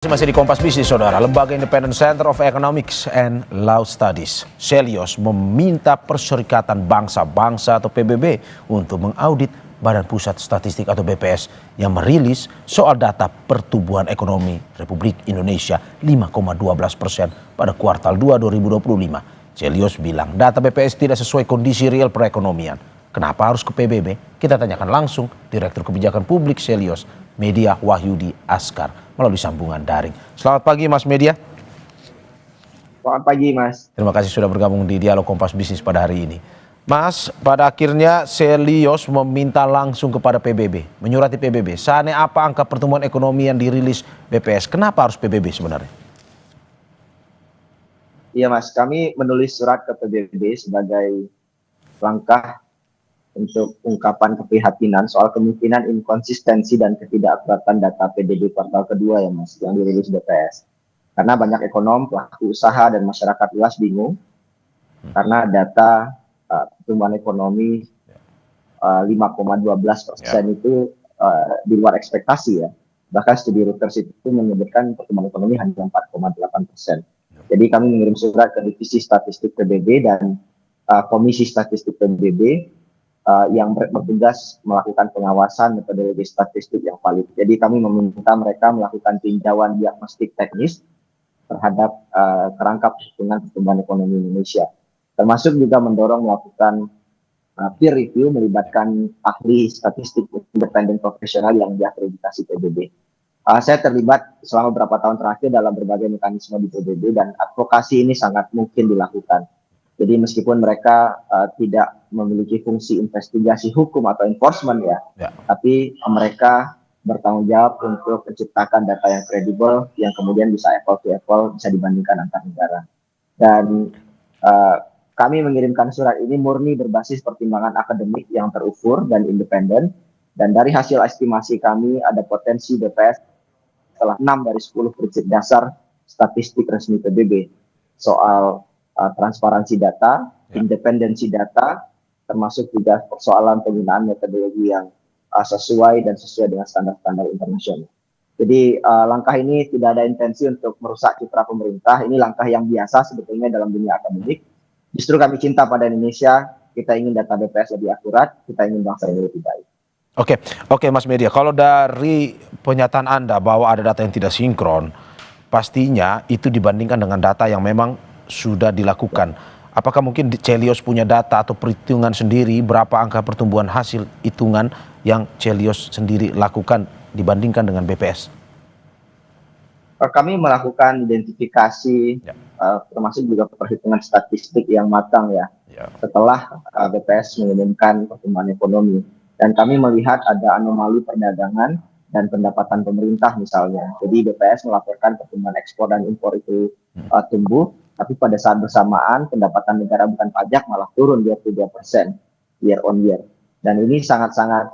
Masih di Kompas Bisnis, Saudara. Lembaga Independent Center of Economics and Law Studies, Celios, meminta Perserikatan Bangsa-Bangsa atau PBB untuk mengaudit Badan Pusat Statistik atau BPS yang merilis soal data pertumbuhan ekonomi Republik Indonesia 5,12% pada kuartal 2 2025. Celios bilang data BPS tidak sesuai kondisi real perekonomian. Kenapa harus ke PBB? Kita tanyakan langsung Direktur Kebijakan Publik Celios, Media Wahyudi Askar, melalui sambungan daring. Selamat pagi Mas Media. Selamat pagi Mas. Terima kasih sudah bergabung di Dialog Kompas Bisnis pada hari ini. Mas, pada akhirnya Celios meminta langsung kepada PBB, menyurati PBB. Seandainya apa angka pertumbuhan ekonomi yang dirilis BPS? Kenapa harus PBB sebenarnya? Iya Mas, kami menulis surat ke PBB sebagai langkah untuk ungkapan keprihatinan soal kemungkinan inkonsistensi dan ketidakakuratan data PDB kuartal kedua ya Mas, yang dirilis BPS. Karena banyak ekonom, pelaku usaha, dan masyarakat luas bingung karena data pertumbuhan ekonomi 5,12% itu di luar ekspektasi ya. Bahkan studi Reuters itu menyebutkan pertumbuhan ekonomi hanya 4,8%. Jadi kami mengirim surat ke Divisi Statistik PBB dan Komisi Statistik PBB yang bertugas melakukan pengawasan metodologi statistik yang valid. Jadi kami meminta mereka melakukan tinjauan diagnostik teknis terhadap kerangka pertumbuhan ekonomi Indonesia. Termasuk juga mendorong melakukan peer review melibatkan ahli statistik independen profesional yang diakreditasi PBB. Saya terlibat selama beberapa tahun terakhir dalam berbagai mekanisme di PBB dan advokasi ini sangat mungkin dilakukan. Jadi meskipun mereka tidak memiliki fungsi investigasi hukum atau enforcement ya, tapi mereka bertanggung jawab untuk menciptakan data yang kredibel yang kemudian bisa apple to apple, bisa dibandingkan antar negara. Dan kami mengirimkan surat ini murni berbasis pertimbangan akademik yang terukur dan independen. Dan dari hasil estimasi kami ada potensi BPS setelah 6 dari 10 prinsip dasar statistik resmi PBB soal transparansi data, independensi data, termasuk juga persoalan penggunaan metodologi yang sesuai dengan standar-standar internasional. Jadi langkah ini tidak ada intensi untuk merusak citra pemerintah. Ini langkah yang biasa sebetulnya dalam dunia akademik. Justru kami cinta pada Indonesia, kita ingin data BPS lebih akurat, kita ingin bangsa ini lebih baik. Oke Mas Media, kalau dari pernyataan Anda bahwa ada data yang tidak sinkron, pastinya itu dibandingkan dengan data yang memang sudah dilakukan. Apakah mungkin Celios punya data atau perhitungan sendiri berapa angka pertumbuhan hasil hitungan yang Celios sendiri lakukan dibandingkan dengan BPS? Kami melakukan identifikasi termasuk juga perhitungan statistik yang matang ya. Setelah BPS mengumumkan pertumbuhan ekonomi, dan kami melihat ada anomali perdagangan dan pendapatan pemerintah misalnya. Jadi BPS melaporkan pertumbuhan ekspor dan impor itu tumbuh, tapi pada saat bersamaan pendapatan negara bukan pajak malah turun 22% year on year. Dan ini sangat-sangat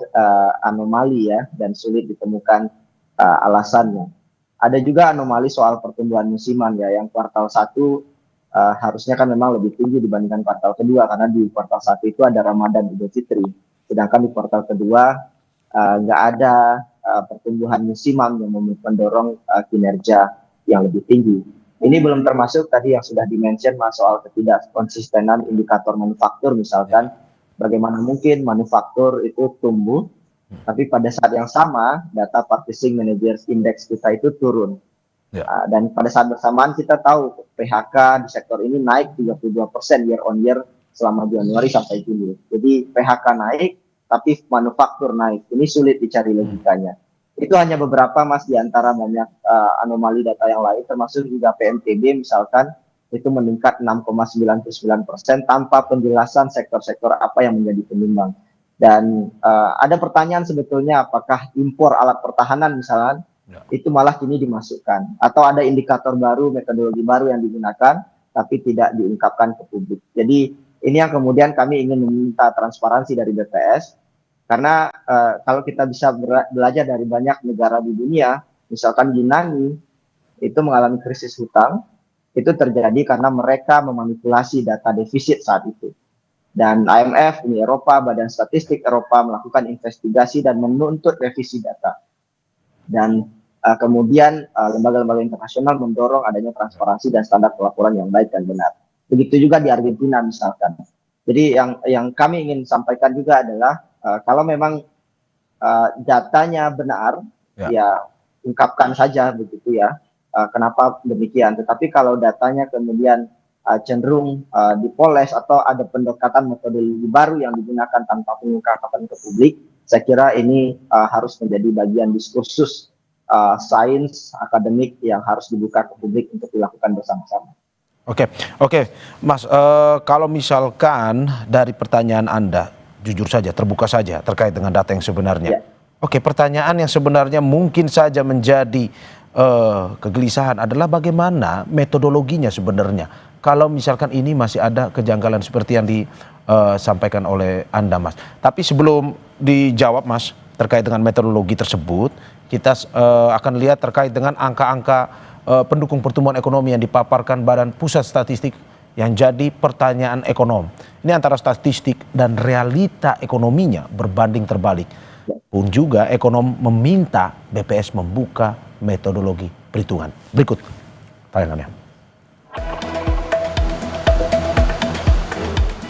anomali ya, dan sulit ditemukan alasannya. Ada juga anomali soal pertumbuhan musiman ya, yang kuartal 1 harusnya kan memang lebih tinggi dibandingkan kuartal kedua, karena di kuartal 1 itu ada Ramadan Idul Fitri. Sedangkan di kuartal kedua nggak ada pertumbuhan musiman yang mendorong kinerja yang lebih tinggi. Ini belum termasuk tadi yang sudah dimention Mas soal ketidakkonsistenan indikator manufaktur misalkan. Bagaimana mungkin manufaktur itu tumbuh, tapi pada saat yang sama data Purchasing Managers Index kita itu turun. Dan pada saat bersamaan kita tahu PHK di sektor ini naik 32% year on year selama Januari sampai Juli. Jadi PHK naik, tapi manufaktur naik. Ini sulit dicari logikanya. Itu hanya beberapa Mas di antara banyak anomali data yang lain, termasuk juga PNBP misalkan itu meningkat 6,99% tanpa penjelasan sektor-sektor apa yang menjadi penyumbang. Dan ada pertanyaan sebetulnya apakah impor alat pertahanan misalkan itu malah kini dimasukkan, atau ada indikator baru, metodologi baru yang digunakan tapi tidak diungkapkan ke publik. Jadi ini yang kemudian kami ingin meminta transparansi dari BPS. Karena kalau kita bisa belajar dari banyak negara di dunia, misalkan Yunani itu mengalami krisis hutang, itu terjadi karena mereka memanipulasi data defisit saat itu. Dan IMF, Uni Eropa, Badan Statistik Eropa melakukan investigasi dan menuntut revisi data. Dan kemudian lembaga-lembaga internasional mendorong adanya transparansi dan standar pelaporan yang baik dan benar. Begitu juga di Argentina misalkan. Jadi yang kami ingin sampaikan juga adalah kalau memang datanya benar, ya ungkapkan saja begitu ya. Kenapa demikian? Tetapi kalau datanya kemudian cenderung dipoles atau ada pendekatan metodologi baru yang digunakan tanpa pengungkapan ke publik, saya kira ini harus menjadi bagian diskursus sains akademik yang harus dibuka ke publik untuk dilakukan bersama-sama. Oke, Mas, kalau misalkan dari pertanyaan Anda, jujur saja, terbuka saja terkait dengan data yang sebenarnya. Oke, pertanyaan yang sebenarnya mungkin saja menjadi kegelisahan adalah bagaimana metodologinya sebenarnya. Kalau misalkan ini masih ada kejanggalan seperti yang disampaikan oleh Anda, Mas. Tapi sebelum dijawab, Mas, terkait dengan metodologi tersebut, kita akan lihat terkait dengan angka-angka pendukung pertumbuhan ekonomi yang dipaparkan Badan Pusat Statistik yang jadi pertanyaan ekonom. Ini antara statistik dan realita ekonominya berbanding terbalik. Pun juga ekonom meminta BPS membuka metodologi perhitungan. Berikut tayangannya.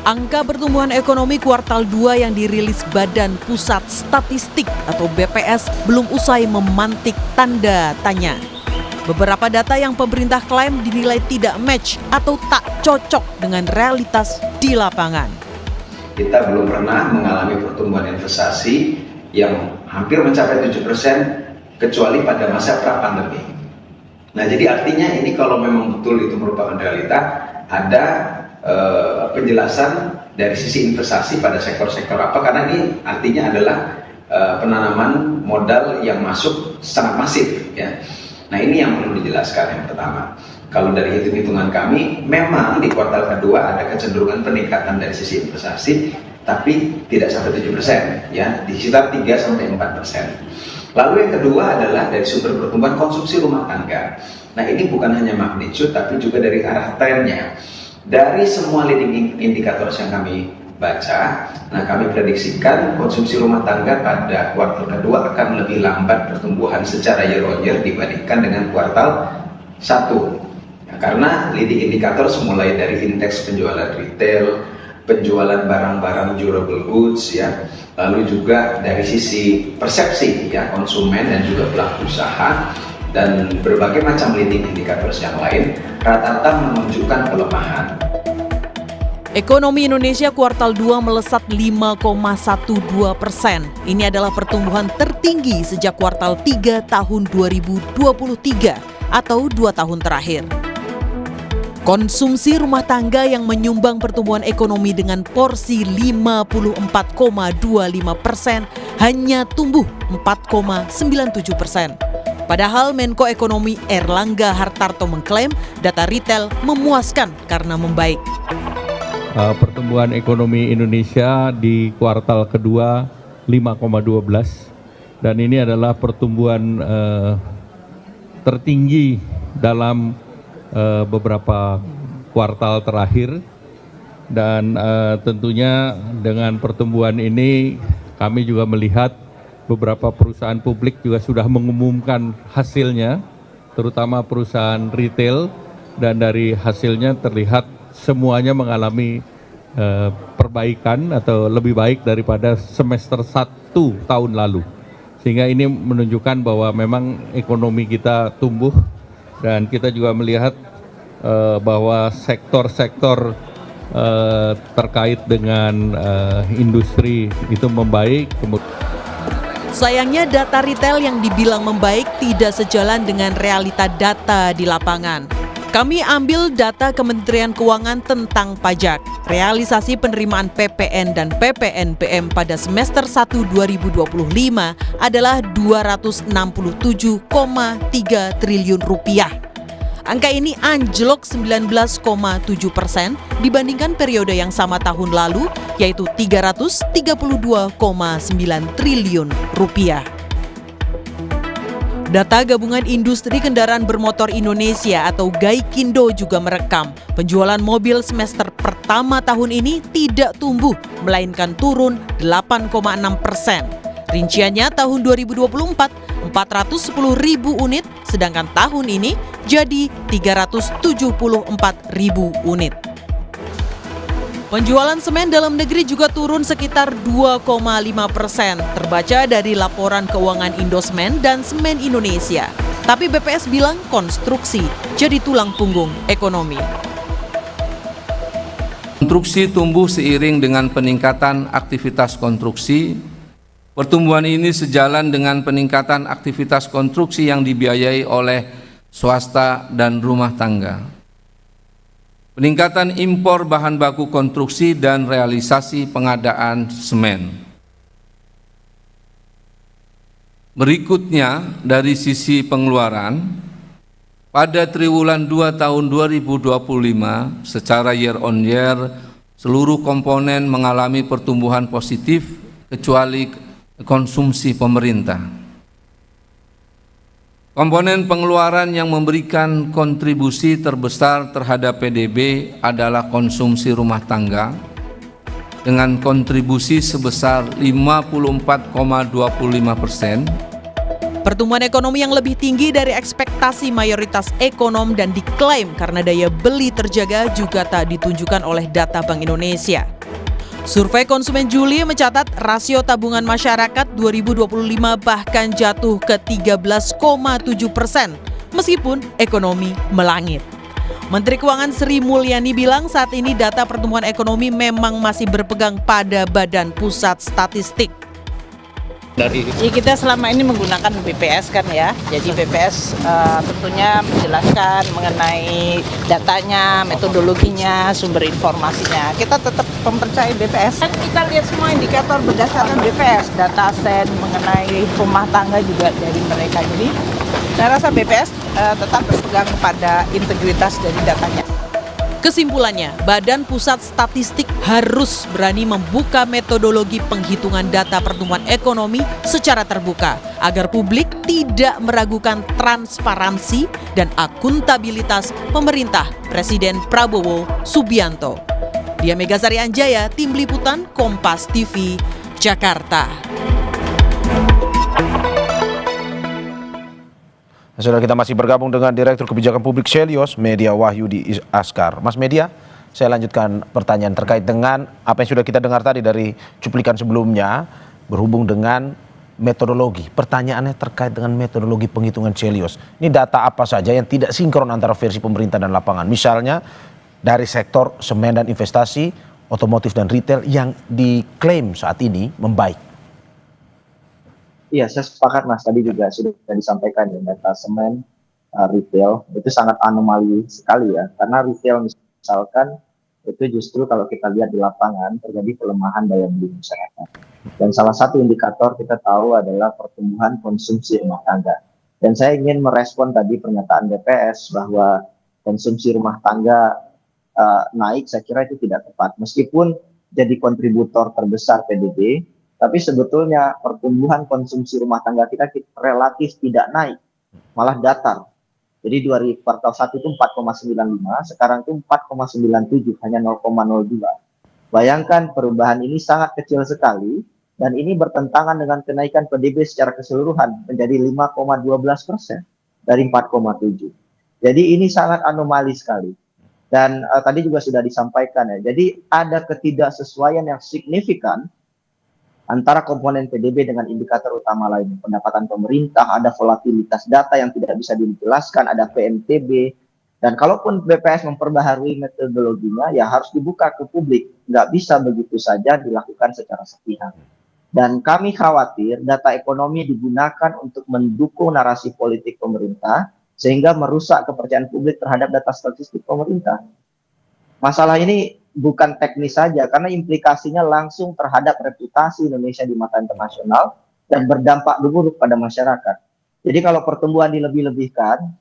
Angka pertumbuhan ekonomi kuartal 2 yang dirilis Badan Pusat Statistik atau BPS belum usai memantik tanda tanya. Beberapa data yang pemerintah klaim dinilai tidak match atau tak cocok dengan realitas di lapangan. Kita belum pernah mengalami pertumbuhan investasi yang hampir mencapai 7% kecuali pada masa pra-pandemi. Nah, jadi artinya ini kalau memang betul itu merupakan realita, ada penjelasan dari sisi investasi pada sektor-sektor apa, karena ini artinya adalah penanaman modal yang masuk sangat masif ya. Nah, ini yang perlu dijelaskan yang pertama. Kalau dari hitung-hitungan kami, memang di kuartal kedua ada kecenderungan peningkatan dari sisi investasi, tapi tidak sampai 7%, ya, di sekitar 3-4%. Lalu yang kedua adalah dari sumber pertumbuhan konsumsi rumah tangga. Nah, ini bukan hanya magnitude, tapi juga dari arah trennya. Dari semua leading indicators yang kami baca, nah kami prediksikan konsumsi rumah tangga pada kuartal kedua akan lebih lambat pertumbuhan secara year on year dibandingkan dengan kuartal 1. Nah, karena leading indicators mulai dari indeks penjualan retail, penjualan barang-barang durable goods ya, lalu juga dari sisi persepsi ya konsumen dan juga pelaku usaha dan berbagai macam leading indicators yang lain rata-rata menunjukkan pelemahan. Ekonomi Indonesia kuartal 2 melesat 5,12%. Ini adalah pertumbuhan tertinggi sejak kuartal 3 tahun 2023 atau 2 tahun terakhir. Konsumsi rumah tangga yang menyumbang pertumbuhan ekonomi dengan porsi 54,25% hanya tumbuh 4,97%. Padahal Menko Ekonomi Erlangga Hartarto mengklaim data retail memuaskan karena membaik. Pertumbuhan ekonomi Indonesia di kuartal kedua 5,12 dan ini adalah pertumbuhan tertinggi dalam beberapa kuartal terakhir dan tentunya dengan pertumbuhan ini kami juga melihat beberapa perusahaan publik juga sudah mengumumkan hasilnya, terutama perusahaan retail, dan dari hasilnya terlihat semuanya mengalami perbaikan atau lebih baik daripada semester 1 tahun lalu. Sehingga ini menunjukkan bahwa memang ekonomi kita tumbuh dan kita juga melihat bahwa sektor-sektor terkait dengan industri itu membaik. Sayangnya data retail yang dibilang membaik tidak sejalan dengan realita data di lapangan. Kami ambil data Kementerian Keuangan tentang pajak. Realisasi penerimaan PPN dan PPNBM pada semester 1 2025 adalah 267,3 triliun rupiah. Angka ini anjlok 19,7% dibandingkan periode yang sama tahun lalu, yaitu 332,9 triliun rupiah. Data Gabungan Industri Kendaraan Bermotor Indonesia atau Gaikindo juga merekam penjualan mobil semester pertama tahun ini tidak tumbuh, melainkan turun 8,6%. Rinciannya tahun 2024 410.000 unit, sedangkan tahun ini jadi 374.000 unit. Penjualan semen dalam negeri juga turun sekitar 2,5%, terbaca dari laporan keuangan Indosmen dan Semen Indonesia. Tapi BPS bilang konstruksi jadi tulang punggung ekonomi. Konstruksi tumbuh seiring dengan peningkatan aktivitas konstruksi. Pertumbuhan ini sejalan dengan peningkatan aktivitas konstruksi yang dibiayai oleh swasta dan rumah tangga. Peningkatan impor bahan baku konstruksi dan realisasi pengadaan semen. Berikutnya, dari sisi pengeluaran, pada triwulan 2 tahun 2025 secara year on year, seluruh komponen mengalami pertumbuhan positif kecuali konsumsi pemerintah. Komponen pengeluaran yang memberikan kontribusi terbesar terhadap PDB adalah konsumsi rumah tangga dengan kontribusi sebesar 54,25%. Pertumbuhan ekonomi yang lebih tinggi dari ekspektasi mayoritas ekonom dan diklaim karena daya beli terjaga juga tak ditunjukkan oleh data Bank Indonesia. Survei konsumen Juli mencatat rasio tabungan masyarakat 2025 bahkan jatuh ke 13,7%, meskipun ekonomi melangit. Menteri Keuangan Sri Mulyani bilang saat ini data pertumbuhan ekonomi memang masih berpegang pada Badan Pusat Statistik. Ya, kita selama ini menggunakan BPS kan ya, jadi BPS tentunya menjelaskan mengenai datanya, metodologinya, sumber informasinya. Kita tetap mempercayai BPS. Kan kita lihat semua indikator berdasarkan BPS, data set mengenai rumah tangga juga dari mereka. Jadi saya rasa BPS tetap berpegang pada integritas dari datanya. Kesimpulannya, Badan Pusat Statistik harus berani membuka metodologi penghitungan data pertumbuhan ekonomi secara terbuka agar publik tidak meragukan transparansi dan akuntabilitas pemerintah Presiden Prabowo Subianto. Dia Megasari Anjaya, Tim Liputan Kompas TV, Jakarta. Saudara, kita masih bergabung dengan Direktur Kebijakan Publik Selyos, Media Wahyudi Askar. Mas Media, saya lanjutkan pertanyaan terkait dengan apa yang sudah kita dengar tadi dari cuplikan sebelumnya berhubung dengan metodologi. Pertanyaannya terkait dengan metodologi penghitungan Selyos. Ini data apa saja yang tidak sinkron antara versi pemerintah dan lapangan? Misalnya dari sektor semen dan investasi, otomotif dan retail yang diklaim saat ini membaik. Iya, saya sepakat Mas, tadi juga sudah disampaikan ya, data semen retail itu sangat anomali sekali ya, karena retail misalkan itu justru kalau kita lihat di lapangan terjadi pelemahan daya beli masyarakat. Dan salah satu indikator kita tahu adalah pertumbuhan konsumsi rumah tangga. Dan saya ingin merespon tadi pernyataan BPS bahwa konsumsi rumah tangga naik, saya kira itu tidak tepat. Meskipun jadi kontributor terbesar PDB, tapi sebetulnya pertumbuhan konsumsi rumah tangga kita relatif tidak naik, malah datar. Jadi dari kuartal 1 itu 4,95, sekarang itu 4,97, hanya 0,02. Bayangkan perubahan ini sangat kecil sekali, dan ini bertentangan dengan kenaikan PDB secara keseluruhan menjadi 5,12% dari 4,7. Jadi ini sangat anomali sekali. Dan tadi juga sudah disampaikan ya, jadi ada ketidaksesuaian yang signifikan antara komponen PDB dengan indikator utama lain. Pendapatan pemerintah, ada volatilitas data yang tidak bisa dijelaskan, ada PNTB. Dan kalaupun BPS memperbaharui metodologinya, ya harus dibuka ke publik. Nggak bisa begitu saja dilakukan secara sepihak. Dan kami khawatir data ekonomi digunakan untuk mendukung narasi politik pemerintah, sehingga merusak kepercayaan publik terhadap data statistik pemerintah. Masalah ini bukan teknis saja, karena implikasinya langsung terhadap reputasi Indonesia di mata internasional dan berdampak buruk pada masyarakat. Jadi kalau pertumbuhan dilebih-lebihkan,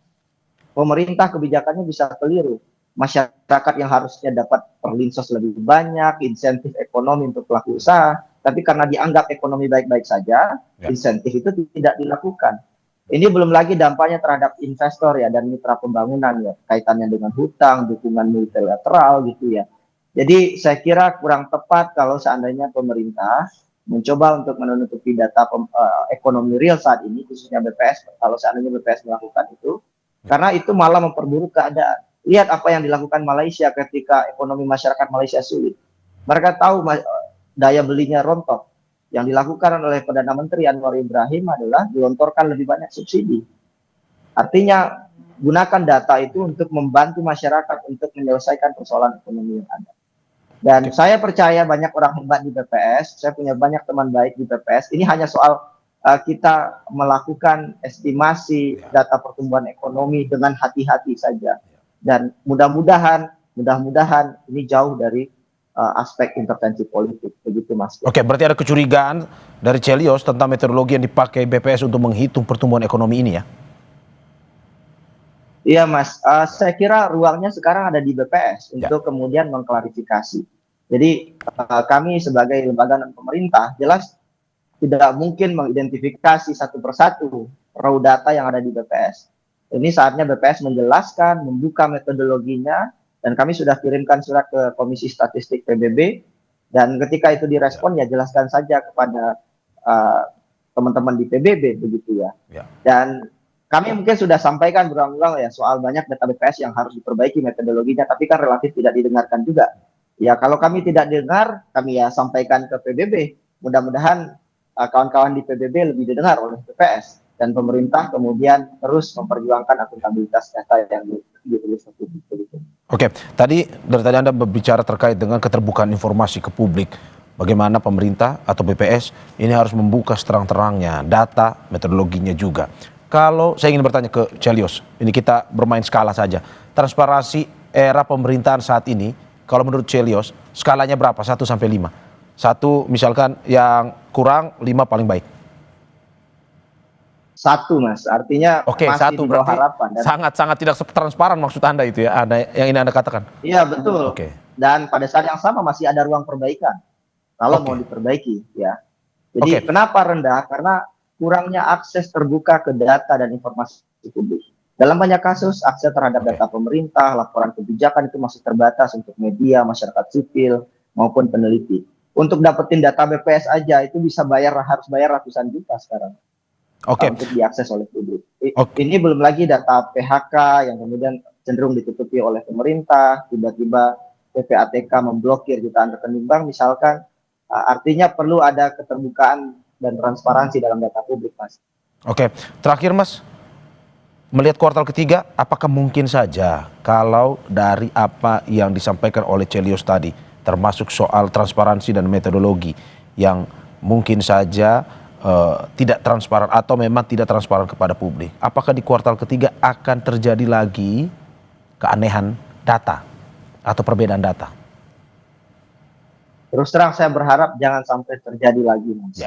pemerintah kebijakannya bisa keliru. Masyarakat yang harusnya dapat perlinsos lebih banyak, insentif ekonomi untuk pelaku usaha, tapi karena dianggap ekonomi baik-baik saja, insentif itu tidak dilakukan. Ini belum lagi dampaknya terhadap investor ya dan mitra pembangunan ya, kaitannya dengan hutang, dukungan multilateral gitu ya. Jadi saya kira kurang tepat kalau seandainya pemerintah mencoba untuk menutupi data ekonomi real saat ini, khususnya BPS, kalau seandainya BPS melakukan itu, karena itu malah memperburuk keadaan. Lihat apa yang dilakukan Malaysia ketika ekonomi masyarakat Malaysia sulit. Mereka tahu daya belinya rontok. Yang dilakukan oleh Perdana Menteri Anwar Ibrahim adalah gelontorkan lebih banyak subsidi. Artinya, gunakan data itu untuk membantu masyarakat untuk menyelesaikan persoalan ekonomi yang ada. Dan saya percaya banyak orang hebat di BPS, saya punya banyak teman baik di BPS. Ini hanya soal kita melakukan estimasi data pertumbuhan ekonomi dengan hati-hati saja. Dan mudah-mudahan ini jauh dari aspek intervensi politik, begitu Mas. Oke, berarti ada kecurigaan dari Chelios tentang metodologi yang dipakai BPS untuk menghitung pertumbuhan ekonomi ini ya? Iya Mas, saya kira ruangnya sekarang ada di BPS untuk kemudian mengklarifikasi. Jadi kami sebagai lembaga non pemerintah jelas tidak mungkin mengidentifikasi satu persatu raw data yang ada di BPS. Ini saatnya BPS menjelaskan, membuka metodologinya, dan kami sudah kirimkan surat ke Komisi Statistik PBB, dan ketika itu direspon ya jelaskan saja kepada teman-teman di PBB begitu ya. Dan kami mungkin sudah sampaikan berulang-ulang ya soal banyak data BPS yang harus diperbaiki metodologinya, tapi kan relatif tidak didengarkan juga. Ya kalau kami tidak dengar, kami ya sampaikan ke PBB. Mudah-mudahan kawan-kawan di PBB lebih didengar oleh BPS, dan pemerintah kemudian terus memperjuangkan akuntabilitas data yang dirilis ke publik. Oke, tadi dari tadi Anda berbicara terkait dengan keterbukaan informasi ke publik. Bagaimana pemerintah atau BPS ini harus membuka seterang-terangnya data, metodologinya juga. Kalau saya ingin bertanya ke Chelios, ini kita bermain skala saja. Transparansi era pemerintahan saat ini, kalau menurut Chelios, skalanya berapa? 1 sampai 5. 1 misalkan yang kurang, 5 paling baik. 1 Mas, artinya Oke, masih 1 di bawah berarti harapan. sangat-sangat tidak transparan maksud Anda itu ya, yang ini Anda katakan? Iya betul. Oke. Dan pada saat yang sama masih ada ruang perbaikan kalau mau diperbaiki ya. Jadi kenapa rendah? Karena kurangnya akses terbuka ke data dan informasi publik. Dalam banyak kasus, akses terhadap data pemerintah, laporan kebijakan itu masih terbatas untuk media, masyarakat sipil, maupun peneliti. Untuk dapetin data BPS aja itu harus bayar ratusan juta sekarang. Untuk diakses oleh publik. Ini belum lagi data PHK yang kemudian cenderung ditutupi oleh pemerintah, tiba-tiba PPATK memblokir jutaan rekening bank misalkan. Artinya perlu ada keterbukaan dan transparansi dalam data publik, Mas. Oke, terakhir Mas, melihat kuartal ketiga, apakah mungkin saja kalau dari apa yang disampaikan oleh Chelios tadi, termasuk soal transparansi dan metodologi yang mungkin saja tidak transparan atau memang tidak transparan kepada publik, apakah di kuartal ketiga akan terjadi lagi keanehan data atau perbedaan data? Terus terang saya berharap jangan sampai terjadi lagi, Mas.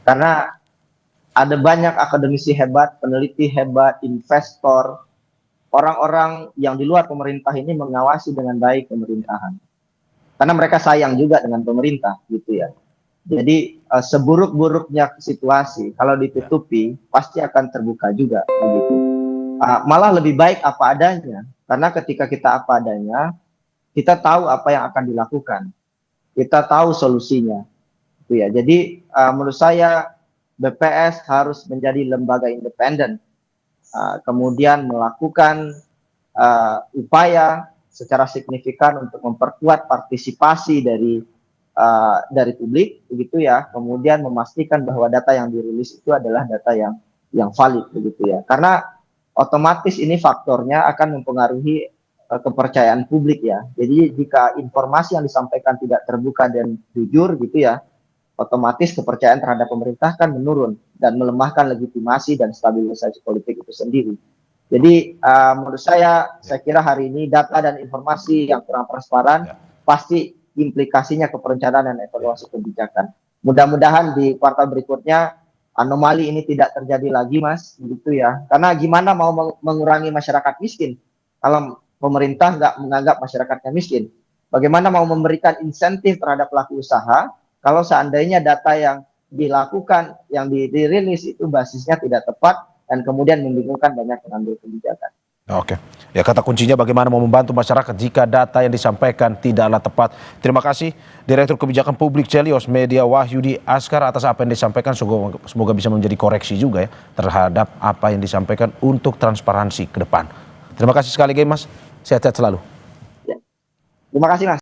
Karena ada banyak akademisi hebat, peneliti hebat, investor, orang-orang yang di luar pemerintah ini mengawasi dengan baik pemerintahan. Karena mereka sayang juga dengan pemerintah, gitu ya. Jadi seburuk-buruknya situasi, kalau ditutupi pasti akan terbuka juga, begitu. Malah lebih baik apa adanya, karena ketika kita apa adanya, kita tahu apa yang akan dilakukan, kita tahu solusinya, gitu ya. Jadi menurut saya BPS harus menjadi lembaga independen, kemudian melakukan upaya secara signifikan untuk memperkuat partisipasi dari publik, begitu ya. Kemudian memastikan bahwa data yang dirilis itu adalah data yang valid, begitu ya. Karena otomatis ini faktornya akan mempengaruhi kepercayaan publik ya. Jadi jika informasi yang disampaikan tidak terbuka dan jujur, gitu ya, otomatis kepercayaan terhadap pemerintah kan menurun dan melemahkan legitimasi dan stabilisasi politik itu sendiri. Jadi menurut saya kira hari ini data dan informasi yang kurang transparan pasti implikasinya ke perencanaan dan evaluasi kebijakan. Mudah-mudahan di kuartal berikutnya anomali ini tidak terjadi lagi, Mas, begitu ya. Karena gimana mau mengurangi masyarakat miskin kalau pemerintah nggak menganggap masyarakatnya miskin? Bagaimana mau memberikan insentif terhadap pelaku usaha kalau seandainya data yang dilakukan, yang dirilis itu basisnya tidak tepat dan kemudian membingungkan banyak pengambil kebijakan? Oke. Ya, kata kuncinya bagaimana mau membantu masyarakat jika data yang disampaikan tidaklah tepat. Terima kasih Direktur Kebijakan Publik Celios Media Wahyudi Askar atas apa yang disampaikan. Semoga bisa menjadi koreksi juga ya terhadap apa yang disampaikan untuk transparansi ke depan. Terima kasih sekali lagi Mas. Sehat-sehat selalu. Terima kasih Mas.